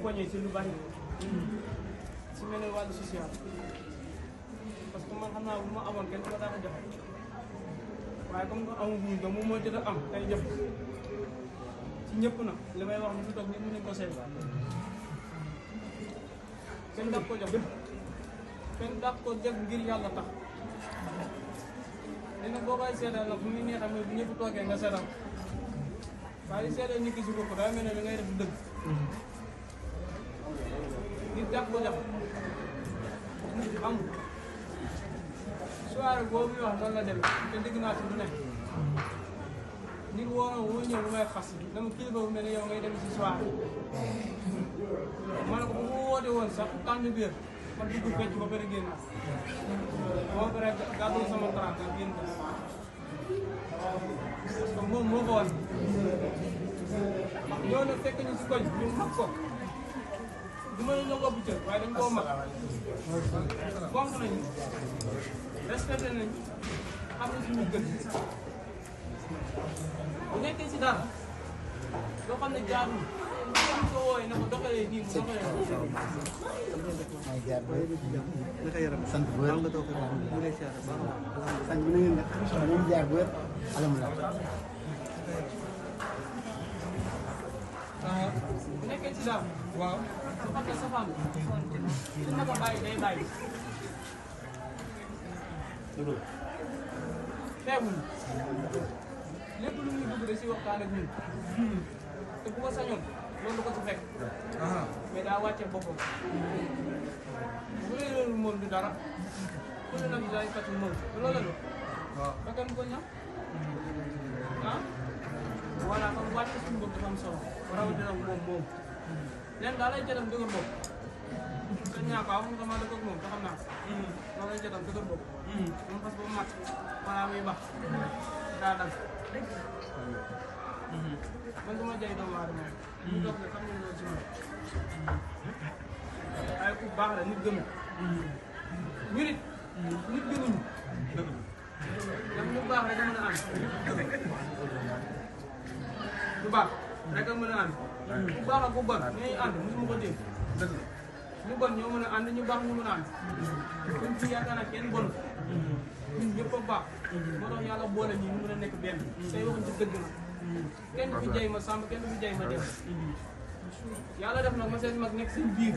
poñee ci lu bari ci mel ne wàllu social parce que man xam naa bu ma amoon kenn du ma daan a joxe waaye comme que amuñu ko moom moo jot a am tey joxe ci ñëpp nag li may wax ni fi toog ñëpp mën nañu ko seet kenn daf ko jox kenn daf ko def ngir yàlla tax dina boo koy seetal nag bu muy neexam bu ñëpp toogee nga seetal waaye seetal nit ki si bopp daa mel ne da ngay def dëgg nit daf ko jox nit am soirée boobu wax noonu la demee te dégg naa ci lu ne nit woo ñëw bu may xas dama kilifa bu mel ne yow ngay dem si soirée ma ne ko bu ma woote woon sax tànn biir man dugg fecc ba bëri génn boo pare gàddul sama trente ak génn parce que moom moo ko war ñoo ne fekk ñu si koñ ñu mag ko du ma ñoo ko bu cër waaye dañ koo mag fonk nañu respecté nañ xam na suñu gën bu nekkee si dara loo xam ne jaarul ñu ko wooyee na ko doxalee nii mu doxalee naka yaram sant bu wér nga toog mu lay siyaare baax sant bi na ngeen def ñu ngi jaar bu wér alhamdulilah bu nekkee ci dara waaw su xam ne safaan su naka bàyyi day bàyyi xeebuñu lépp lu muy dugg da si waxtaan ak ñun te bu ko sañoon loolu ko ci fekk mais daa wàcce boppam bu dee loolu moom du dara ku ne nag jaay kat moom loolu la bakkan ko ñam ah voilà kon wàcce suñu bopp dafa am solo rawatina moom leen daa lay jëlam dëgër bopp te ñaa ko am dama dëgg ak moom te xam naa moo lay jëlam dëgër bopp moom parce que bu mat balaa muy bax daa dal man dama jaay doomu aadama ñu toog ne xam ne loolu ci moom ay ku baax la nit gënu ñu nit gënuñu ndax ñu baax rek a mën a ànd ñu baax rek a mën a ànd ku baax ak ku bon ñooy ànd mosuma ko dégg ñu bon ñoo mën a ànd ñu baax ñu mën a ànd ñun fii yaakaar naa kenn bon ñun ñëpp a baax moo tax yàlla boole ñi ñu mën a nekk benn tey waxuñ ci dëgg na kenn du fi jay ma sàmm kenn du fi jay ma dem yàlla def nag ma seen mag nekk seen biir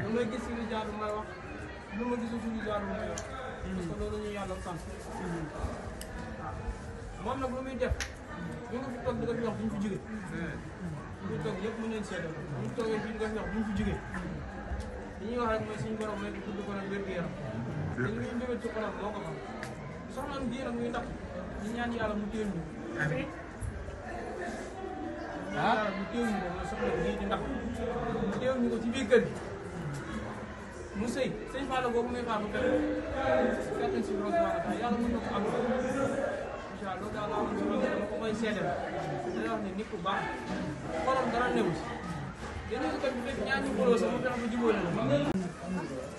lu may gis si lu jaadu may wax lu ma gisul si lu jaadu may wax parce que loolu ñu yàlla sant moom nag lu muy def ñu nga fi toog di ko fi wax duñ fi jóge ñu toog yëpp mën leen seetal ñu toogee fii di ko fi wax duñ fi jóge li ñuy wax rek mooy suñu borom may ko tudd ko nag wér-gu-yaram te li ñuy ñëwee ci xolam moo ko xam soxnaam bii nag muy ndax ñu ñaan yàlla mu téel ñu yàlla mu téel ñu ko mooy soxna bii di ndax mu téel ñu ko ci biir kër gi mu sëy sëñ Fallou boobu muy xaar bu fekk si borom subhanahu yàlla mën na ko am incha allah loolu daal laa wax dama ko koy seedeel day wax ne nit ku baax xolam dara newu si dañuy ko bu fekk ñaar ñu booloo sax mu fexe ba jubóo leen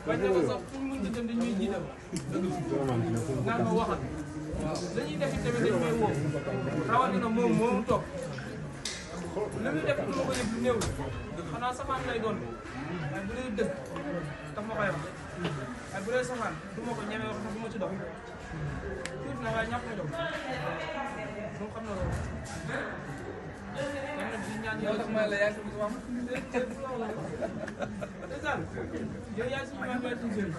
bañ na ko sax fu ñu mënti dem dañuy jiital naan ma waxal dañuy def it tamit dañ may woo rawatina moom moomu toog li muy def du ma ko yëg lu néew xanaa safaan lay doon waaye bu dee dëgg daf ma koy wax waaye bu dee safaan du ma ko ñeme wax du ma ci dox tuuti na waaye ñàkk na dox moom xam na loolu dem na di ñaan yàlla tax ma la yaa ngi wax ndeysaan yow yaa suñu maam yaay suñu sëriñ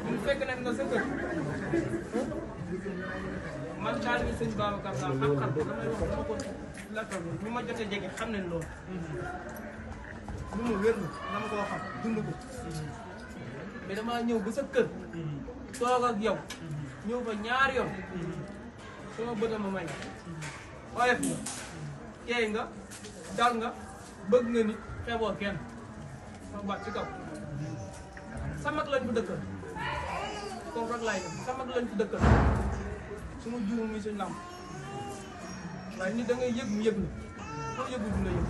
bu fekk nag nga sa kër man daal bi sëñ Babacar laa xam-xam damay wax dama ko lakkal ñu ma jotee jege xam nañ loolu lu ma wér na dama koo xam dund ko mais damaa ñëw ba sa kër toog ak yow ñëw fa ñaari yoon sama bëtam ma may oyof nga teey nga dal nga bëgg nga nit xeeboo kenn ma baat ci kaw sa mag lañ fi dëkkal kooku rek laay def sa mag lañ fi dëkkal su ma juum mi suñ lamb waaye nit da ngay yëg mu yëg na foo yëgul du la yëg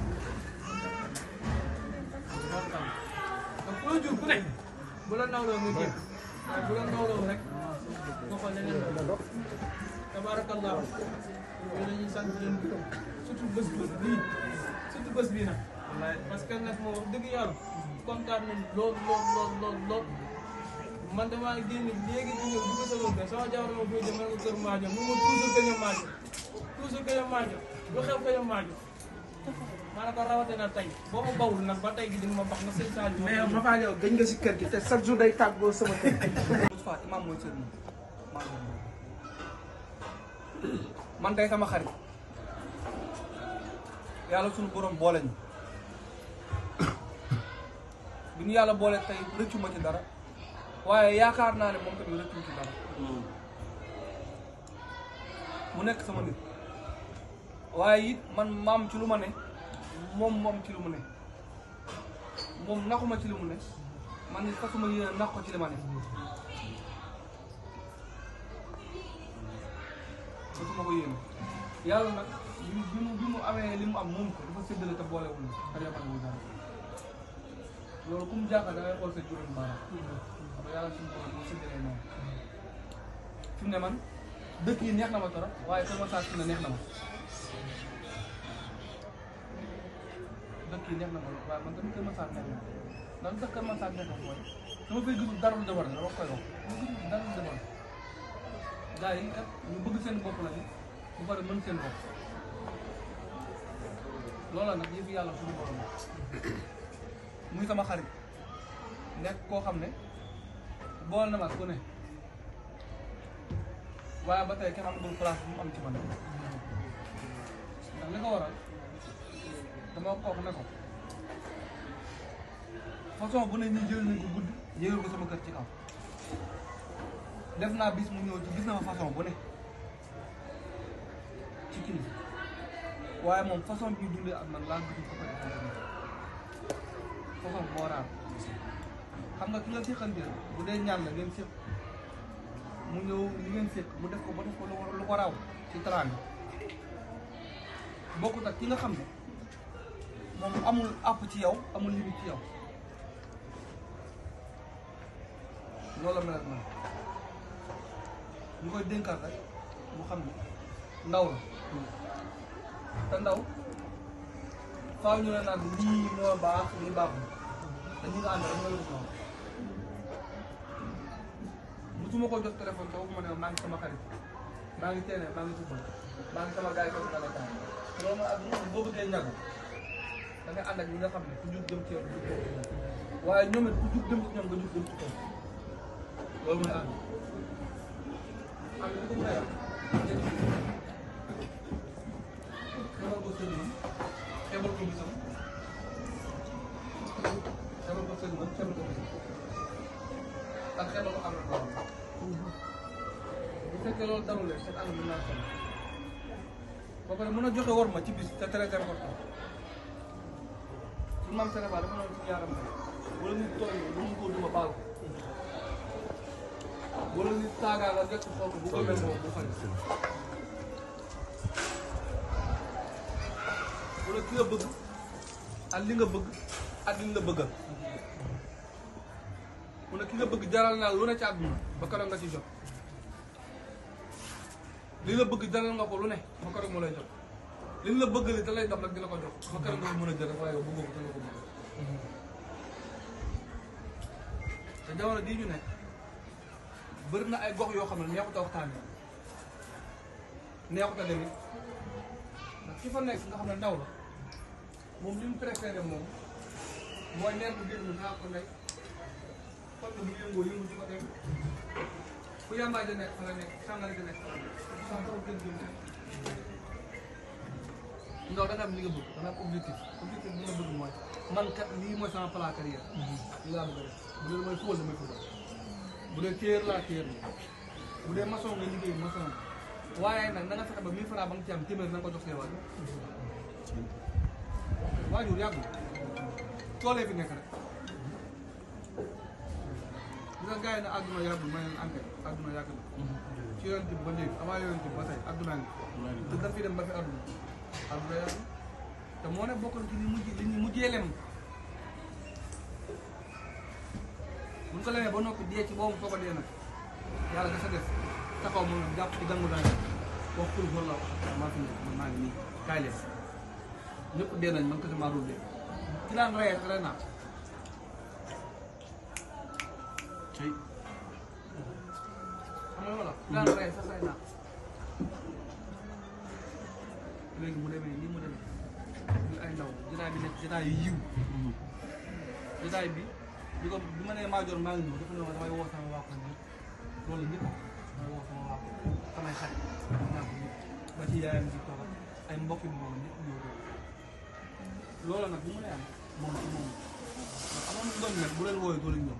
loolu tam donc foo jur ku ne bu la nawloo nga jéem waaye bu la nawloo rek nga xool leneen la tabarakallah yooyu la ñuy sant leen surtout bés bii surtout bés bii nag. parce que nag moo wax dëgg yàlla kontaan nañ lool. man damaa génn léegi di ñëw dugg sa kër sama jabar ma koy jëm ma ne ko kër Maajo mu ma toujours que ñoom Maajo lu xew que ñoom Maajo maa ne ko rawatina tey boo ma bawul nag ba tey gi di nga ma bax na sëñ Sadio. mais ma faa yow gëj nga si kër gi te chaque jour day tàggoo sama kër. Moustapha imam mooy sëriñ man day sama xarit yàlla suñu borom boole ñu bi ñu yàlla boole tey rëccu ma ci dara waaye yaakaar naa ne moom tamit rëccu ci dara mu nekk sama nit waaye it man maam ci lu ma ne moom ci lu mu ne moom naxuma ci li mu ne man ni fasuma yéene nax ko ci li ma ne fasuma ko yéene yàlla nag bi mu amee li mu am moom ko dafa séddale te boolewul xajamal dara loolu ku mu jàkka da ngay xool sa juróom baaraam parce que yàlla suñu borom moo séddalee noonu fi mu ne man dëkk yi neex na ma torop waaye Kër Massar fi mu ne neex na ma dëkk yi neex na ma waaye man tamit Kër Massar neex na ma ndax Kër Massar neex na mooy dama fay gisul dara lu defar la dama koy wax dama gisul dara lu defar gars yi kat ñu bëgg seen bopp la ni bu pare mën seen bopp loola nag yëpp yàlla suñu borom muy sama xarit nekk koo xam ne bool na ma ku ne waaye ba tey kenn amagul place bu mu am ci man ndax li ko waral dama kooku ne ko façon bu ne ñu jël nañ ko guddi yéegal ko sama kër ci kaw def naa bis mu ñëw ci gis na ma façon bu ne ci kilifa waaye moom façon bi ñu dundee ak man laa gisul ko ko façon boo raam xam nga ki nga séqanteel bu dee ñaan la ngeen séq mu ñëw li ngeen séq mu def ko ba def ko lu ko raw ci teraanga bokkut ak ki nga xam ne moom amul àpp ci yow amul limite ci yow loolu la mel man ñu koy dénkaat rek mu xam ne ndaw la te ndaw faaw ñu ne naan lii moo baax lii baaxul te ñi nga ànd rek ñoo yëngu noonu musuma ko jot téléphone te waxuma ne maa ngi sama xarit maa ngi teenee maa ngi football maa ngi sama gars yi ko dala taay loolu mooy ak boo bëggee ñagu da ngay ànd ak ñi nga xam ne ku jug jëm ci yow waaye ñoom it ku jug jëm ci ñoom nga jug jëm ci kaw loolu mooy ànd am na ku mu xëyam xebal ko sëñ xebal ko bisam xebal ko sëñ xebal ko bisam ak xebal ko am na loolu bu fekkee loolu darul leen seen ànd bi naa sonn ba pare mën a joxe war ma ci bis te très important su maam Sénégal dafa noonu suñu yaaram rek wala nit tooñ lu mu ko duma baal ko wala nit saagaa nga njëkk xool ko bu ko mel moom bu fay wala ki nga bëgg ak li nga bëgg ak li nga bëggal mu ne ki nga bëgg jaral naa lu ne ci àdduna ba keroog nga ci jot li la bëgg jaral nga ko lu ne ba keroog mu lay jot li la bëgg li da lay dab nag di la ko jox ba keroog nga mën a jël waaye yow bëggoo ko te nga ko bëgg te jamono jii ñu nekk bëri na ay gox yoo xam ne neexut a waxtaanee neexut a demee ndax ki fa nekk nga xam ne ndaw la moom li mu préféré moom mooy neer bu génn naa ko nekk xool nga bu yëngoo yëngu ci ko dem fu yàmbaay da nekk fa la nekk sàngara da nekk fa la nekk sax taw gën jëm ndaw da nga am li nga bëgg da nga am objectif bi nga bëgg mooy man kat lii mooy sama plan carrière li laa bëgg a def bu dee mooy fóol damay fóol bu dee téer laa téer la bu dee maçon nga liggéey maçon waaye nag na nga fexe ba 1000 francs ba nga ci am téeméer na nga ko jox see waajur waajur yàggul toolee fi nekk rek dina gars yi ne àdduna yàggul ma leen enquête àdduna yàgg na ci yonent bi ba léegi avant yonent bi ba tey àdduna ngi te daf fi dem ba fi àdduna yàggul te moo ne bokkoon ci li ñu mujjee lem buñ ko lemee ba noppi dee ci boobu foo ko dee nag yàlla dafa def taxaw moom nag jàpp ci gangu daal wax pour la maa fi nekk man maa ngi nii kaay leen ñëpp dee nañ man kese maa dul dee ci daan rey naa tey xam nga wala daan rey sax rey naa léegi mu demee nii mu demee ñu ay ndaw jotaay bi nekk jotaay yu yiw jotaay bi bi ma nee Madior maa ngi ñëw dafa ne ma damay woo sama waa koñ bi loolu ñëpp damay woo sama waa koñ samay xarit ñaa ko ñëpp ba ci yaayam di toog ay mbokk yi moom ñëpp ñëw loolu nag bu mu ne am moom ci moom ndax amoon doon nag bu leen wooyee doo leen ñëw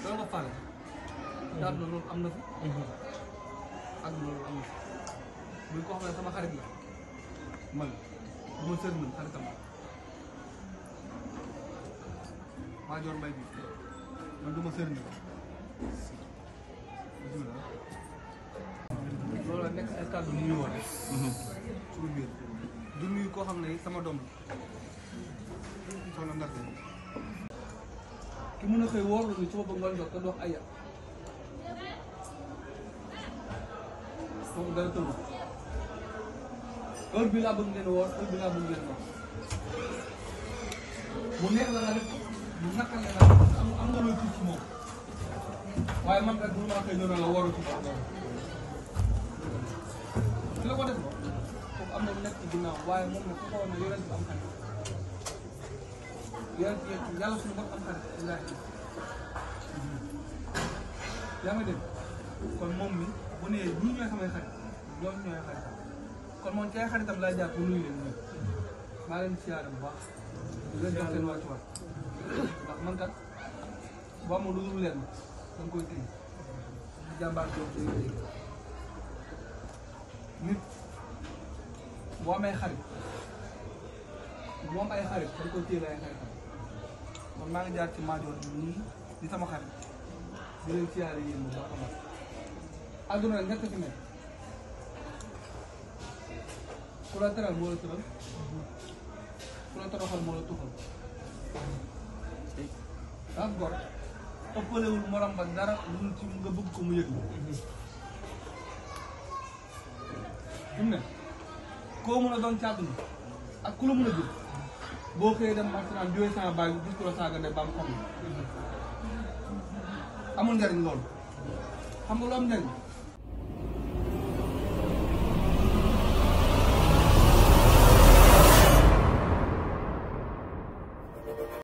loolu nga fàlle daal na loolu am na fi ak loolu am na fi buñ ko xam ne sama xarit la man du ma sër man xaritam Madior Mbaye bi man du ma sër man loolu nekk ay kàddu nuyu woon rek suñu biir du nuyu koo xam ne sama doom la soxna Ndar ki mun a xëy wóor la ni su ma bëgg ngoon jox te dox ay yàq moom dara tënk heure bi laa bëgg ngeen woor heure bi laa bëgg ngeen wax mu neex la nga def mu naka la nga am nga loo tiit ci moom waaye man rek bu ma xëy noonu la wóoru ci ci la ko def foofu am na lu nekk ci ginnaaw waaye moom nag ku ko woon ne yonent bi am xarit yonent yàlla suñu bopp am xarit yaa ngi dégg kon moom mi bu nee ñii ñooy samay xarit ñoom ñooy xaritam kon moom ci ay xaritam laay jàpp nuyu leen ñoom maa leen siyaare bu baax di leen jox seen wàccuwaay ndax man kat boo amul lu dul leen da nga koy téye di jàmbaar jox day téye nit boo amee xarit moom ay xarit da nga koy téye ay xaritam kon maa ngi jaar ci Madior bi nii di sama xarit di leen siyaare yéen bu baax a baax àdduna rek ñett fi nekk ku la teral moo la teral ku la toroxal moo la tuxal ak gor ëppalewul morom ba dara lu ci nga bëgg ko mu yëg fi mu ne koo mën a doon ci àdduna ak ku la mën a jël boo xëyee dem marchanaan diwee sama baay gis ko la saaga ndey baam xam amul njariñ loolu xam nga lu am njariñ